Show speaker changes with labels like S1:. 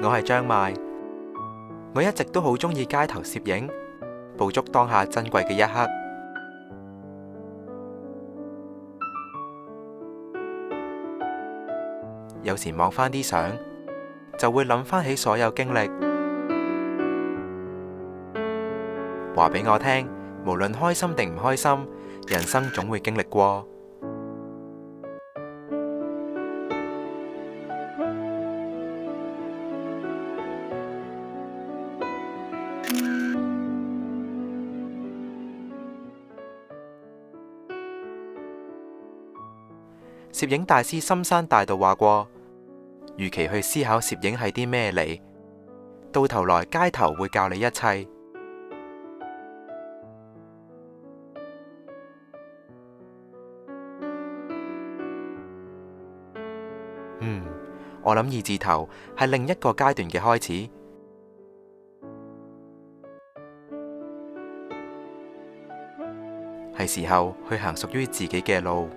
S1: 我係張邁，我一直都好鍾意街頭攝影，捕捉當下珍貴嘅一刻。有時望返啲相，就會諗返起所有經歷，話俾我聽，無論開心定唔開心，人生總會經歷過。攝影大師森山大道話過，與其去思考攝影係啲咩嚟，到頭來街頭會教你一切。我諗二字頭係另一個階段嘅開始，係時候去行屬於自己嘅路。